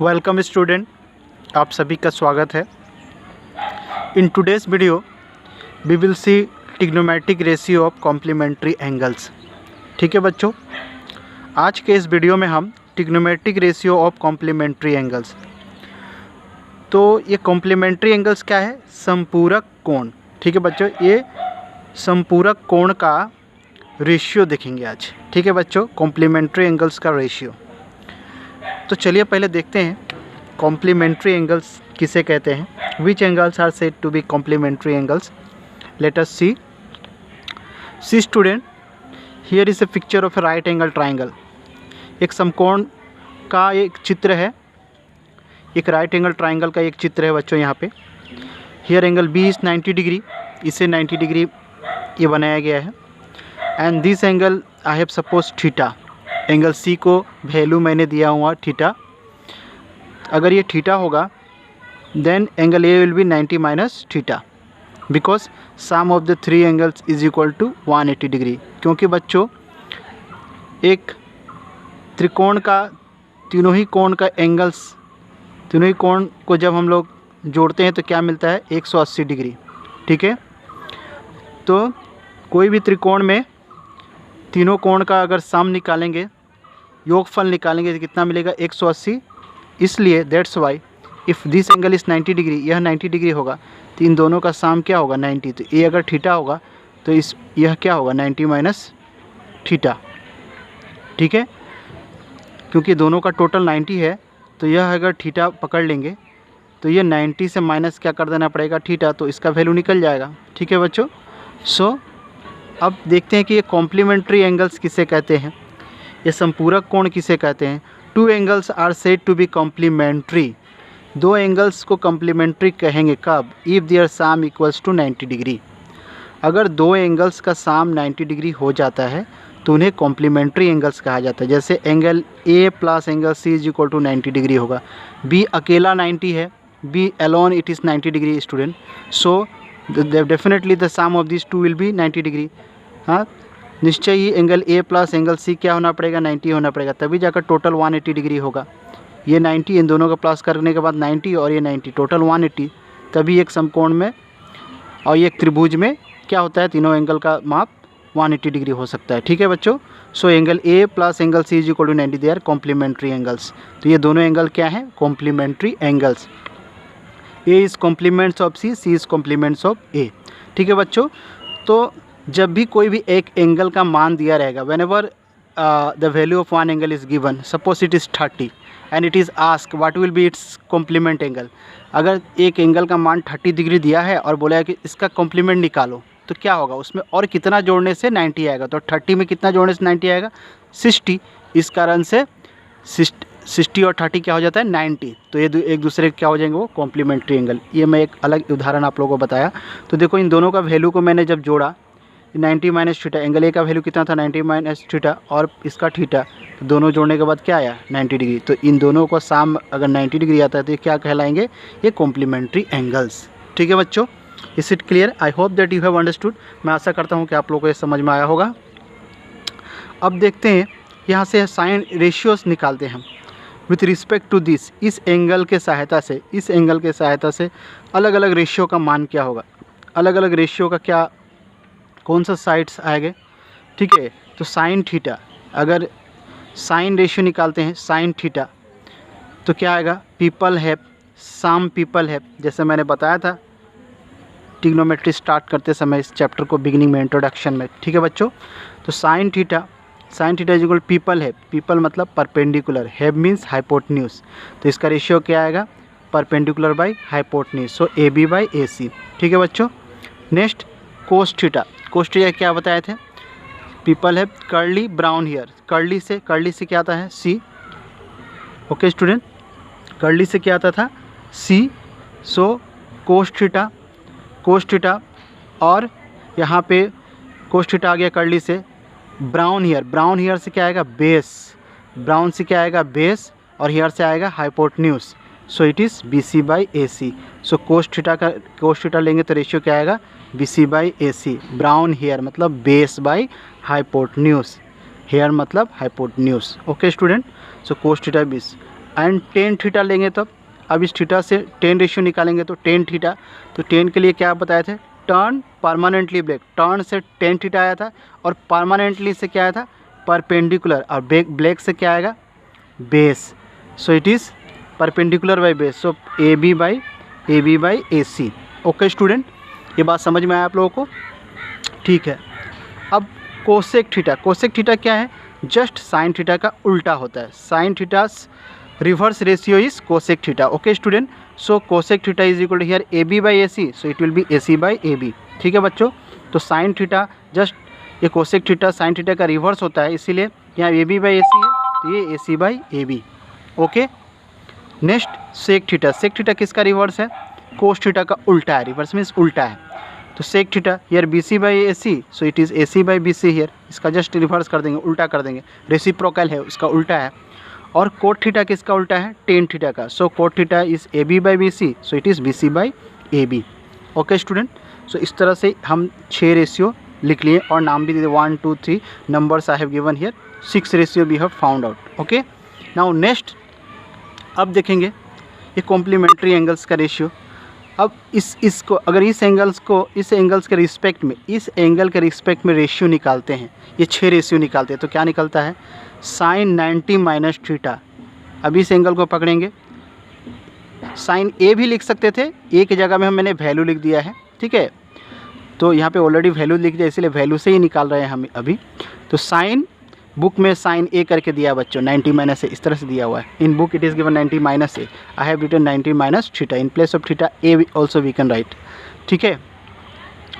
Welcome student, आप सभी का स्वागत है। In today's video we will see trigonometric ratio of complementary angles. ठीक है बच्चों, आज के इस वीडियो में हम trigonometric ratio of complementary angles. तो ये कॉम्प्लीमेंट्री एंगल्स क्या है? संपूरक कोण। ठीक है बच्चों, ये संपूरक कोण का रेशियो देखेंगे आज। ठीक है बच्चों, कॉम्प्लीमेंट्री एंगल्स का रेशियो। तो चलिए पहले देखते हैं कॉम्प्लीमेंट्री एंगल्स किसे कहते हैं। Which angles are said to be complementary angles? Let us see student, here is a picture of a right angle triangle. एक समकोण का एक चित्र है, एक राइट एंगल ट्राइंगल का एक चित्र है बच्चों यहाँ पे। Here angle B is 90 degree, इसे 90 डिग्री ये बनाया गया है। And this angle I have suppose theta. Angle C को वैल्यू मैंने दिया हुआ थीटा। अगर ये थीटा होगा then angle A will be 90 minus theta, because sum of the three angles is equal to 180 degree. क्योंकि बच्चों एक त्रिकोण का तीनों ही कोण का एंगल्स, तीनों ही कोण को जब हम लोग जोड़ते हैं तो क्या मिलता है? 180 डिग्री। ठीक है, तो कोई भी त्रिकोण में तीनों कोण का अगर सम निकालेंगे, योगफल निकालेंगे तो कितना मिलेगा? 180। इसलिए that's why if this angle is 90 degree, यह 90 डिग्री होगा तो इन दोनों का सम क्या होगा? 90। तो ये अगर थीटा होगा तो यह क्या होगा? 90 माइनस थीटा। ठीक है, क्योंकि दोनों का टोटल 90 है तो यह अगर थीटा पकड़ लेंगे तो ये 90 से माइनस क्या कर देना पड़ेगा? थीटा, तो इसका वैल्यू निकल जाएगा। ठीक है बच्चों, सो अब देखते हैं कि ये कॉम्प्लीमेंट्री एंगल्स किसे कहते हैं, ये संपूरक कोण किसे कहते हैं। Two angles are said to be complementary. दो एंगल्स को कॉम्प्लीमेंट्री कहेंगे कब? If their sum equals to 90 degree. अगर दो एंगल्स का सम 90 डिग्री हो जाता है तो उन्हें कॉम्प्लीमेंट्री एंगल्स कहा जाता है। जैसे angle A plus angle C is equal to 90 degree होगा। बी अकेला 90 है, B alone it is 90 degree student, so definitely the sum of this two will be 90 degree. हाँ, निश्चय ही angle A plus angle C क्या होना पड़ेगा? 90 होना पड़ेगा, तभी जाकर टोटल 180 डिग्री होगा। ये 90, इन दोनों का प्लस करने के बाद 90 और ये 90, टोटल 180, तभी एक समकोण में और ये एक त्रिभुज में क्या होता है? तीनों एंगल का माप 180 डिग्री हो सकता है। ठीक है बच्चों, so angle A plus angle C is equal to 90, they are complementary angles. तो ये दोनों एंगल क्या हैं? Complementary angles. A is complements of C, C is complements of A. ठीक है बच्चों, तो जब भी कोई भी एक एंगल का मान दिया रहेगा, whenever the value of one angle is given, suppose it is 30 and it is ask what will be its complement angle. अगर एक एंगल का मान 30 डिग्री दिया है और बोला है कि इसका कॉम्प्लीमेंट निकालो, तो क्या होगा? उसमें और कितना जोड़ने से 90 आएगा? तो 30 में कितना जोड़ने से 90 आएगा? 60। इस कारण से 60 और 30 क्या हो जाता है? 90। तो ये एक दूसरे के क्या हो जाएंगे? वो कॉम्प्लीमेंट्री एंगल। ये मैं एक अलग उदाहरण आप लोगों को बताया। तो देखो इन दोनों का वैल्यू को मैंने जब जोड़ा, 90 माइनस थीटा, एंगल ए का वैल्यू कितना था? 90 माइनस थीटा, और इसका थीटा, तो दोनों जोड़ने के बाद क्या आया? 90 डिग्री। तो इन दोनों का सम अगर 90 डिग्री आता है तो ये क्या कहलाएंगे? ये कॉम्प्लीमेंट्री एंगल्स। ठीक है बच्चों, is it clear? I hope that you have understood. मैं आशा करता हूँ कि आप लोगों को ये समझ में आया होगा। अब देखते हैं, यहाँ से साइन रेशियोस निकालते हैं हम विथ रिस्पेक्ट टू दिस। इस एंगल के सहायता से, इस एंगल के सहायता से अलग अलग रेशियो का मान क्या होगा, अलग अलग रेशियो का क्या, कौन सा साइड्स आएंगे। ठीक है, तो साइन थीटा, अगर साइन रेशियो निकालते हैं साइन थीटा, तो क्या आएगा? People have, some people have, जैसे मैंने बताया था ट्रिग्नोमेट्री स्टार्ट करते समय इस चैप्टर को बिगिनिंग में, इंट्रोडक्शन में। ठीक है बच्चों, तो sine theta is equal people have, people मतलब परपेंडिकुलर, हैव मीन्स हाइपोटेन्यूज, तो इसका रेशियो क्या आएगा? Perpendicular by hypotenuse, so A B by A C. ठीक है बच्चों, नेक्स्ट कोस थीटा क्या बताए थे? People have curly brown hair, curly से क्या आता है? सी। ओके स्टूडेंट, कर्ली से क्या आता था? सी। सो कोस थीटा, और यहाँ पे कोस थीटा आ गया कर्ली से। ब्राउन हेयर से क्या आएगा? बेस। ब्राउन से क्या आएगा? बेस, और हेयर से आएगा hypotenuse, so it is B C by A C. So cos theta लेंगे तो रेशियो क्या आएगा? B C by A C. Brown hair मतलब बेस बाई हाइपोटेन्यूज, हेयर मतलब hypotenuse. Okay student, so cos theta बीस। And tan theta लेंगे तब। अब इस थीटा से टेन रेशियो निकालेंगे तो टेन थीटा, तो टेन के लिए क्या बताए थे, टर्न परमानेंटली ब्लैक, टर्न से टेन थीटा आया था और परमानेंटली से क्या आया था, परपेंडिकुलर, और ब्लैक से क्या आएगा, base. So it is perpendicular by base, so A B by A C. Okay student, ये बात समझ में आया आप लोगों को, ठीक है। अब कोसेक थीटा, कोसेक थीटा क्या है, जस्ट साइन थीटा का उल्टा होता है। Sine theta's reverse ratio is cosec theta. Okay student, so cosec theta is equal to here A B by A C, so it will be A C by A B. ठीक है बच्चों, तो sine theta just ये cosec theta sine theta का reverse होता है, इसीलिए यहाँ ए बी बाई ए सी है, तो ये A C by A B. Okay, next sec theta, sec theta किसका रिवर्स है, कोस थीटा का उल्टा है, रिवर्स मीन्स उल्टा है। तो sec theta here B C by A C, so it is A C by B C here, इसका just reverse कर देंगे, उल्टा कर देंगे, रेसिप्रोकल है उसका उल्टा है। और कोट थीटा किसका उल्टा है, टेन थीटा का, so cot theta is A B by B C, so it is B C by A B. Okay student, so इस तरह से हम 6 रेशियो लिख लिए और नाम भी दे 1 2 3 numbers I have given here, 6 ratio we have found out. Okay, now next अब देखेंगे ये कॉम्प्लीमेंट्री एंगल्स का रेशियो। अब इसको अगर इस एंगल्स के रिस्पेक्ट में, इस एंगल के रिस्पेक्ट में रेशियो निकालते हैं, ये 6 रेशियो निकालते हैं, तो क्या निकलता है, साइन 90 माइनस थीटा। अब इस एंगल को पकड़ेंगे, साइन ए भी लिख सकते थे, ए की जगह में मैंने वैल्यू लिख दिया है, ठीक है, तो यहाँ पे ऑलरेडी वैल्यू लिख दिया, इसलिए वैल्यू से ही निकाल रहे हैं हम अभी। तो साइन बुक में साइन ए करके दिया है बच्चों, 90 माइनस ए इस तरह से दिया हुआ है, in book it is given 90 minus A, I have written 90 minus theta, in place of theta A also we can write. ठीक है,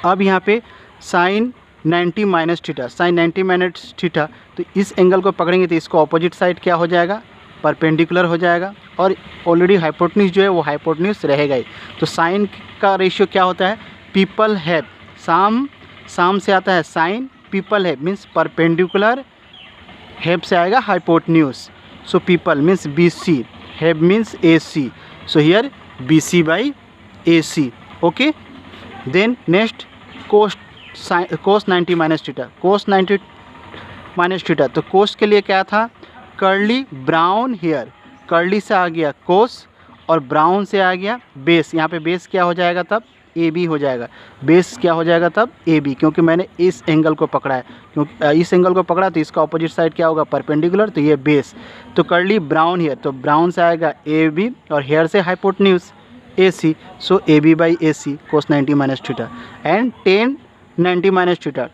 अब यहाँ पे sine 90 minus theta, sine 90 minus theta, तो इस एंगल को पकड़ेंगे तो इसको अपोजिट साइड क्या हो जाएगा, परपेंडिकुलर हो जाएगा, और ऑलरेडी हाइपोटेन्यूज जो है वो हाइपोटेन्यूज रहेगा ही। तो साइन का रेशियो क्या होता है, पीपल हैव, साम से आता है sine, people have means perpendicular, have से आएगा hypotenuse, so people means B C, have means A C, so here B C by A C. Okay, then next cos 90 minus theta, cos 90 minus theta, तो cos के लिए क्या था, curly brown, here curly से आ गया कोस और brown से आ गया बेस, यहाँ पे बेस क्या हो जाएगा तब, ए बी हो जाएगा, बेस क्या हो जाएगा तब, ए बी, क्योंकि मैंने इस एंगल को पकड़ा है, क्योंकि इस एंगल को पकड़ा तो इसका ऑपोजिट साइड क्या होगा, परपेंडिकुलर, तो ये बेस। तो कर्ली ब्राउन हियर, तो ब्राउन से आएगा ए बी और हेयर से hypotenuse A C, so A B by A C cos 90 minus theta. And tan 90 minus theta,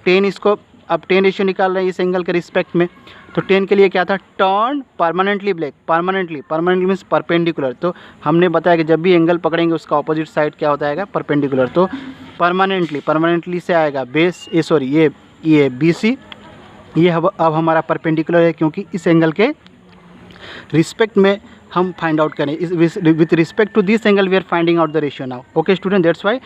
tan इसको अब 10 रेशियो निकाल रहे हैं इस एंगल के रिस्पेक्ट में, तो 10 के लिए क्या था, turn permanently black, permanently means perpendicular, तो हमने बताया कि जब भी एंगल पकड़ेंगे उसका ऑपोजिट साइड क्या होता है, परपेंडिकुलर, तो परमानेंटली से आएगा बेस, ये बी सी, ये अब हमारा परपेंडिकुलर है, क्योंकि इस एंगल के रिस्पेक्ट में हम फाइंड आउट करें, with respect to this angle we are finding out the ratio now. Okay student, that's why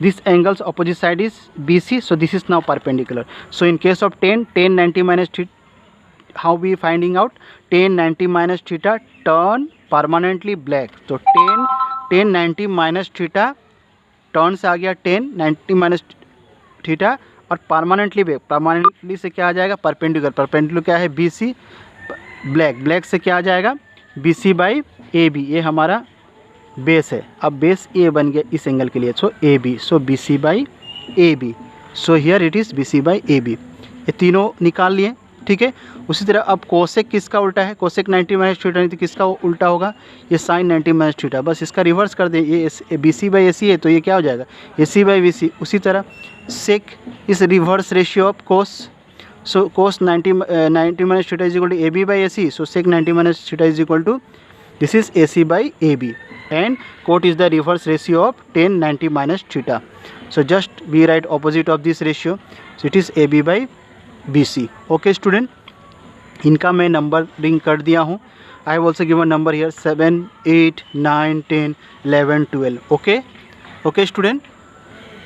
this angle's opposite side is BC, so this is now perpendicular. So in case of 10 90 minus theta, how we finding out, 10 90 minus theta turn permanently black, so 10 90 minus theta turn से आ गया 10 90 minus theta, और permanently black, permanently से क्या आ जाएगा, perpendicular क्या है, B C, black से क्या आ जाएगा, B C by A B, ये हमारा बेस है, अब बेस ए बन गया इस एंगल के लिए, so A B, so B C by A B, so here it is B C by A B, ये तीनों निकाल लिए। ठीक है, उसी तरह अब कोसेक किसका उल्टा है, कोसेक 90 माइनस थीटा, नहीं तो किसका उल्टा होगा, ये साइन 90 माइनस थीटा, बस इसका रिवर्स कर दे, ये बी सी बाई ए सी है तो ये क्या हो जाएगा, ए सी बाई बी सी। उसी तरह sec is reverse ratio of cos, so cos 90 minus theta is equal to A B by A C, so sec 90 minus theta is equal to this is A C by A B, and cot is the reverse ratio of 10 90 minus theta, so just we write opposite of this ratio, so it is AB by BC. okay student, इनका मैं numbering कर दिया हूँ, I have also given number here 7 8 9 10 11 12. okay student,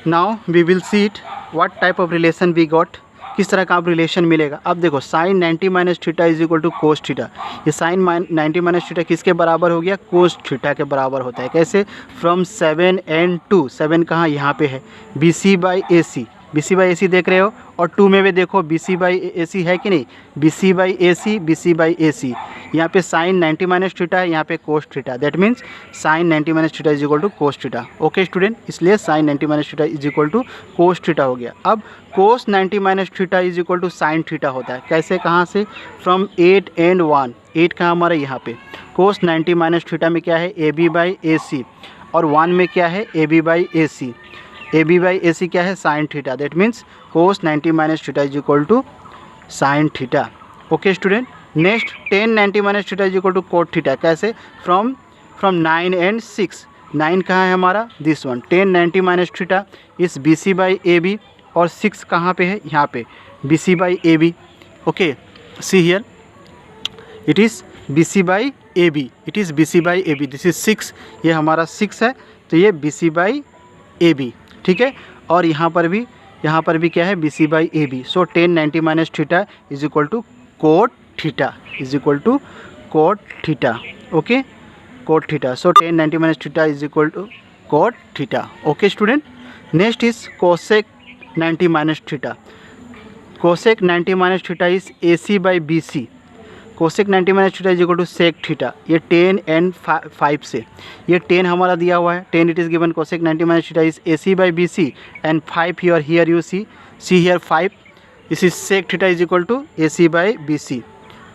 now we will see it what type of relation we got, किस तरह का आप relation मिलेगा। अब देखो sine 90 minus theta is equal to cos theta, ये साइन 90 माइनस थीटा किसके बराबर हो गया, कोस थीटा के बराबर होता है। कैसे, फ्रॉम 7 and 2, 7 कहाँ यहाँ पे है, B C by A C, BC/AC देख रहे हो, और 2 में भी देखो BC/AC है कि नहीं, BC/AC, BC/AC। यहाँ पे साइन 90 माइनस थीटा है, यहाँ पे cos theta, that means sine 90 minus theta is equal to cos theta. Okay student, इसलिए sine 90 minus theta is equal to cos theta हो गया। अब cos 90 minus theta is equal to sine theta होता है। कैसे, कहाँ से, फ्रॉम 8 and 1, 8 कहाँ हमारा यहाँ पे, कोस 90 माइनस थीटा में क्या है, AB/AC, और 1 में क्या है, AB/AC। AB/AC क्या है, sine theta, that means cos 90 minus theta is equal to sine theta. Okay student, next tan 90 minus theta is equal to cot theta. कैसे, फ्रॉम 9 and 6, 9 कहाँ है हमारा, this one, tan 90 minus theta is BC/AB, और 6 कहाँ पे है, यहाँ पे BC/AB। Okay, see here it is BC/AB, it is BC/AB, this is 6, ये हमारा 6 है, तो ये BC/AB, ठीक है। और यहाँ पर भी क्या है, BC/AB। So tan 90 minus theta is equal to cot theta, is equal to cot theta. Okay, cot theta. So tan 90 minus theta is equal to cot theta. Okay student, next is cosec 90 minus theta. Cosec 90 minus theta is AC/BC। Cosec 90 minus theta is equal to sec theta. ये 10 and 5 से, ये 10 हमारा दिया हुआ है, 10 it is given, cosec 90 minus theta is AC/BC and 5 here you see here 5, this is sec theta is equal to AC/BC।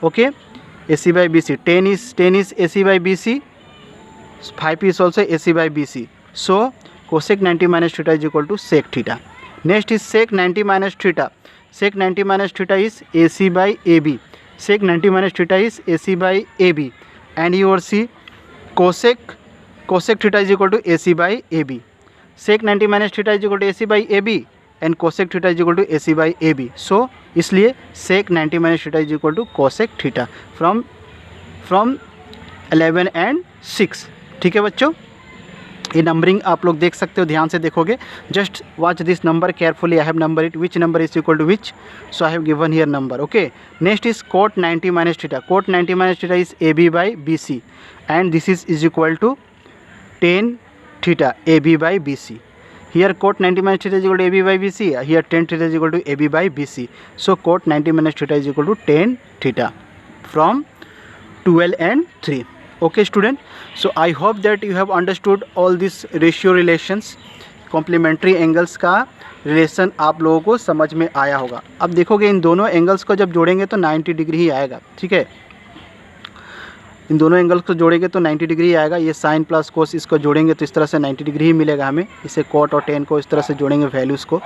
okay, AC/BC, 10 is AC/BC, 5 is also AC/BC, so cosec 90 minus theta is equal to sec theta। next is sec 90 minus theta। sec 90 minus theta is AC/AB, sec 90 minus theta is AC/AB, and you will see cosec theta is equal to AC/AB, sec 90 minus theta is equal to AC/AB and cosec theta is equal to AC/AB। so इसलिए sec 90 minus theta is equal to cosec theta from 11 and 6। ठीक है बच्चों, ये numbering आप लोग देख सकते हो, ध्यान से देखोगे, just watch this number carefully, I have number it, which number is equal to which, so I have given here number. Okay, next is cot 90 minus theta. Cot 90 minus theta is AB/BC and this is equal to tan theta AB/BC। here cot 90 minus theta is equal to AB/BC, here tan theta is equal to AB/BC, so cot 90 minus theta is equal to tan theta from 12 and 3। okay student, so I hope that you have understood all these ratio relations, complementary angles का relation आप लोगों को समझ में आया होगा। अब देखोगे इन दोनों एंगल्स को जब जोड़ेंगे तो 90 डिग्री ही आएगा। ठीक है, इन दोनों एंगल्स को जोड़ेंगे तो 90 डिग्री आएगा। ये साइन प्लस कोस इसको जोड़ेंगे तो इस तरह से 90 डिग्री ही मिलेगा हमें। इसे कोट और टेन को इस तरह से जोड़ेंगे वैल्यूज़ को।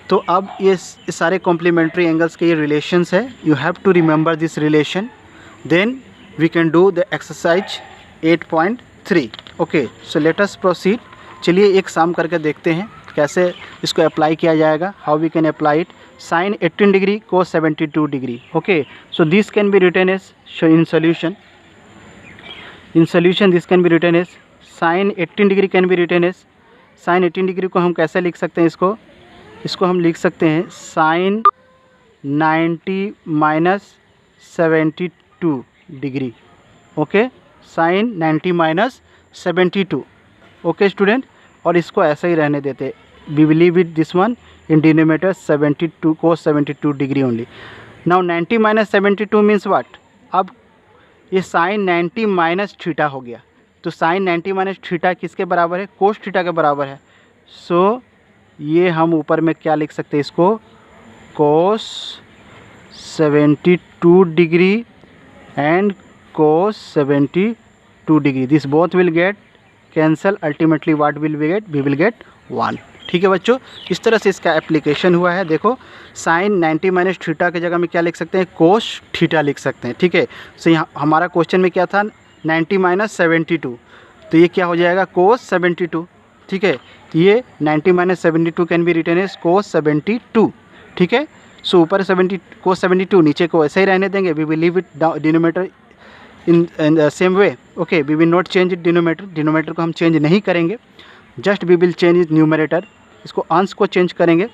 तो अब ये सारे कॉम्प्लीमेंट्री एंगल्स के ये रिलेशंस है। You have to remember this relation, then we can do the exercise 8.3। Okay, so let us proceed. चलिए एक शाम करके देखते हैं कैसे इसको अप्लाई किया जाएगा, how we can apply it. Sine 18 degree cos 72 degree. Okay, so this can be written as in solution. In solution this can be written as sine 18 degree can be written as, sine 18 degree को हम कैसे लिख सकते हैं, इसको हम लिख सकते हैं sine 90 minus 72 degree. Okay, sine 90 minus 72। Okay student, और इसको ऐसा ही रहने देते, we will leave it this one in denominator 72 cos 72 degree only. Now 90 minus 72 means what, अब ये साइन 90 माइनस थीटा हो गया, तो साइन 90 माइनस थीटा किसके बराबर है, कोस थीटा के बराबर है। सो ये हम ऊपर में क्या लिख सकते हैं, इसको cos 72 degree and cos 72 degree, this both will get cancel, ultimately what will we get, we will get 1। ठीक है बच्चों, इस तरह से इसका एप्लीकेशन हुआ है। देखो साइन 90 माइनस थीटा की जगह में क्या लिख सकते हैं, कोस थीटा लिख सकते हैं। ठीक है, सो यहाँ हमारा क्वेश्चन में क्या था 90 माइनस 72, तो ये क्या हो जाएगा कोस 72। ठीक है, ये 90 minus 72 can be written as cos 72। ठीक है, सो ऊपर 70 कोस 72, नीचे को ऐसे ही रहने देंगे, we will leave it denominator in the same way. Okay, we will not change it denominator को हम चेंज नहीं करेंगे, just we will change it numerator, इसको अंश को चेंज करेंगे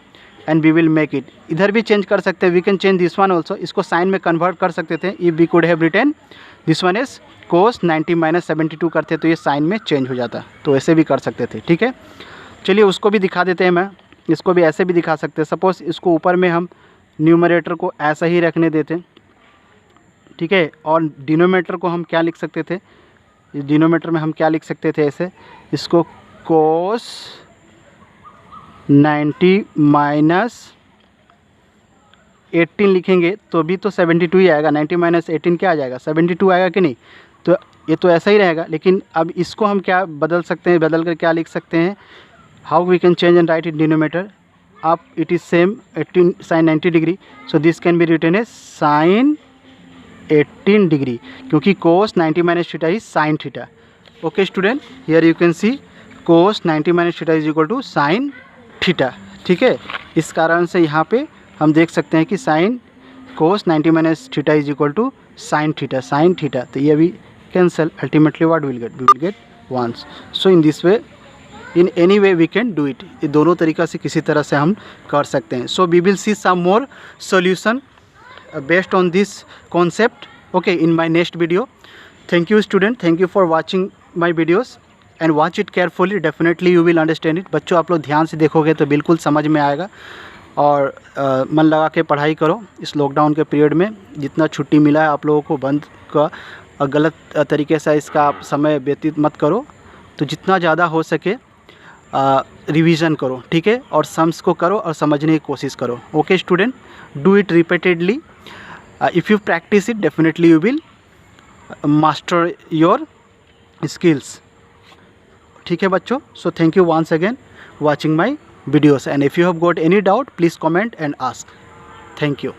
and we will make it, इधर भी चेंज कर सकते हैं, we can change this one also, इसको साइन में कन्वर्ट कर सकते थे। If we could have written this one is cos 90 minus 72 करते तो ये साइन में चेंज हो जाता, तो ऐसे भी कर सकते थे। ठीक है, चलिए उसको भी दिखा देते हैं मैं इसको भी ऐसे भी दिखा सकते हैं। सपोज़ इसको ऊपर में हम न्यूमरेटर को ऐसा ही रखने देते, ठीक है, और डिनोमिनेटर को हम क्या लिख सकते थे, डिनोमिनेटर में हम क्या लिख सकते थे ऐसे, इसको cos 90 माइनस 18 लिखेंगे तो भी तो 72 ही आएगा। 90 माइनस 18 क्या आ जाएगा, 72 आएगा कि नहीं। तो ये तो ऐसा ही रहेगा, लेकिन अब इसको हम क्या बदल सकते हैं, बदल कर क्या लिख सकते हैं, how we can change and write in denominator. अब it is same 18 sin 90 degree, so this can be written as sin 18 degree, क्योंकि cos 90 minus theta is sin theta. Okay student, here you can see cos 90 minus theta is equal to sin theta. ठीक है, इस कारण से यहाँ पे हम देख सकते हैं कि sin cos 90 minus theta is equal to sin theta. तो ये भी cancel, ultimately what will get ones. So in this way, in any way we can do it. ये दोनों तरीक़ा से किसी तरह से हम कर सकते हैं। So we will see some more solution based on this concept, okay, in my next video. Thank you student, thank you for watching my videos and watch it carefully, definitely you will understand it। बच्चों आप लोग ध्यान से देखोगे तो बिल्कुल समझ में आएगा, और मन लगा के पढ़ाई करो। इस लॉकडाउन के पीरियड में जितना छुट्टी मिला है आप लोगों को, बंद का गलत तरीके से इसका आप समय व्यतीत मत करो। तो जितना ज़्यादा हो सके रिवीजन करो, ठीक है, और सम्स को करो और समझने की कोशिश करो। Okay student, do it repeatedly. If you practice it, definitely you will master your skills। ठीक है बच्चों, so thank you once again watching my videos, and if you have got any doubt please comment and ask। Thank you।